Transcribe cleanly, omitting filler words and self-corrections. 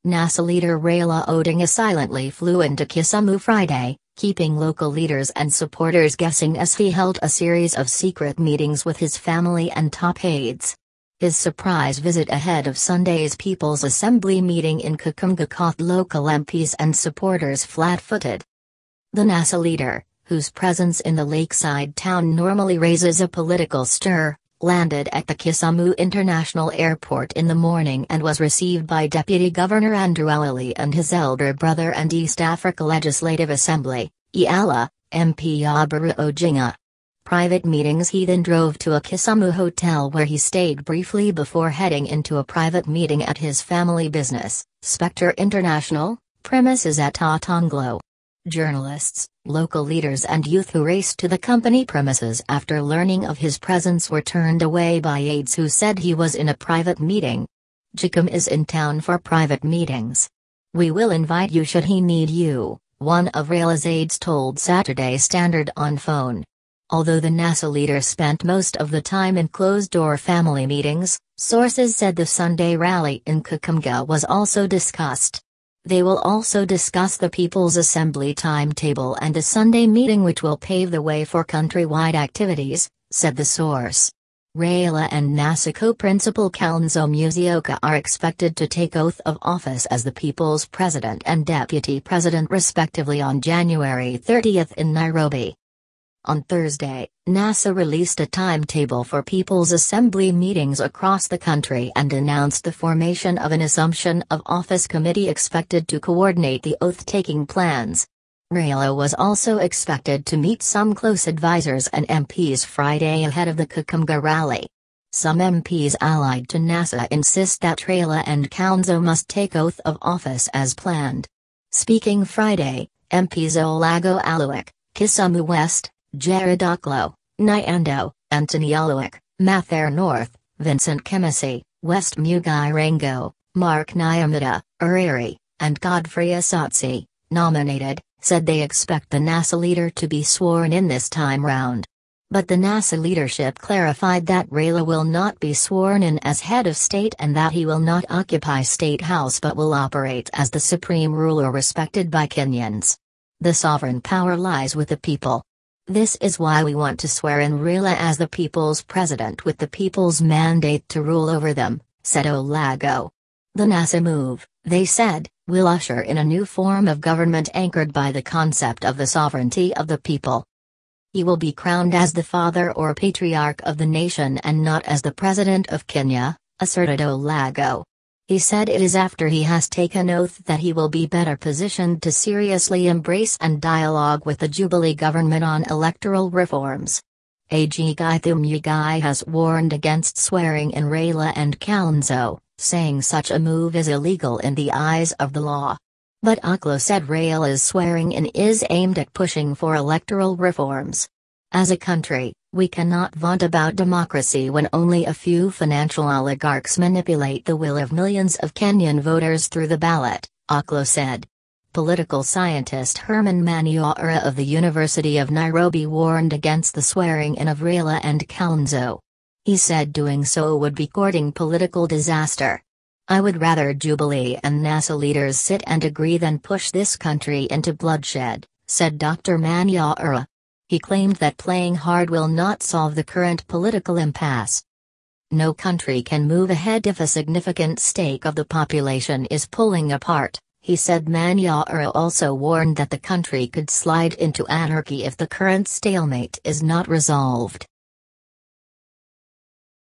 NASA leader Raila Odinga silently flew into Kisumu Friday, keeping local leaders and supporters guessing as he held a series of secret meetings with his family and top aides. His surprise visit ahead of Sunday's People's Assembly meeting in Kakamega caught local MPs and supporters flat-footed. The NASA leader, whose presence in the lakeside town normally raises a political stir, landed at the Kisumu International Airport in the morning and was received by Deputy Governor Andrew Owili and his elder brother and East Africa Legislative Assembly, Eala, MP Oburu Oginga. Private meetings. He then drove to a Kisumu hotel where he stayed briefly before heading into a private meeting at his family business, Specter International, premises at Otonglo. Journalists, local leaders and youth who raced to the company premises after learning of his presence were turned away by aides who said he was in a private meeting. Jakom is in town for private meetings. We will invite you should he need you, one of Raila's aides told Saturday Standard on phone. Although the NASA leader spent most of the time in closed-door family meetings, sources said the Sunday rally in Kakamega was also discussed. They will also discuss the People's Assembly timetable and the Sunday meeting which will pave the way for countrywide activities, said the source. Raila and NASA co-principal Kalonzo Musyoka are expected to take oath of office as the People's President and Deputy President respectively on January 30 in Nairobi. On Thursday, NASA released a timetable for People's Assembly meetings across the country and announced the formation of an Assumption of Office committee expected to coordinate the oath-taking plans. Raila was also expected to meet some close advisors and MPs Friday ahead of the Kakamega rally. Some MPs allied to NASA insist that Raila and Kalonzo must take oath of office as planned. Speaking Friday, MPs Otonglo, Kisumu West, Otonglo, Nyando, Anthony Aluak, Mathare North, Vincent Kemisi, West Mugai Rango, Mark Nyamata, Uriri, and Godfrey Asotsi, nominated, said they expect the NASA leader to be sworn in this time round. But the NASA leadership clarified that Raila will not be sworn in as head of state and that he will not occupy State House but will operate as the supreme ruler respected by Kenyans. The sovereign power lies with the people. This is why we want to swear in Raila as the people's president with the people's mandate to rule over them, said Otonglo. The NASA move, they said, will usher in a new form of government anchored by the concept of the sovereignty of the people. He will be crowned as the father or patriarch of the nation and not as the president of Kenya, asserted Otonglo. He said it is after he has taken oath that he will be better positioned to seriously embrace and dialogue with the Jubilee government on electoral reforms. AG Githum Muigai has warned against swearing in Raila and Kalonzo, saying such a move is illegal in the eyes of the law. But Otonglo said Raila's swearing in is aimed at pushing for electoral reforms. As a country, we cannot vaunt about democracy when only a few financial oligarchs manipulate the will of millions of Kenyan voters through the ballot, Otonglo said. Political scientist Herman Manyora of the University of Nairobi warned against the swearing in of Raila and Kalonzo. He said doing so would be courting political disaster. I would rather Jubilee and NASA leaders sit and agree than push this country into bloodshed, said Dr. Manyora. He claimed that playing hard will not solve the current political impasse. No country can move ahead if a significant stake of the population is pulling apart, he said. Manyora also warned that the country could slide into anarchy if the current stalemate is not resolved.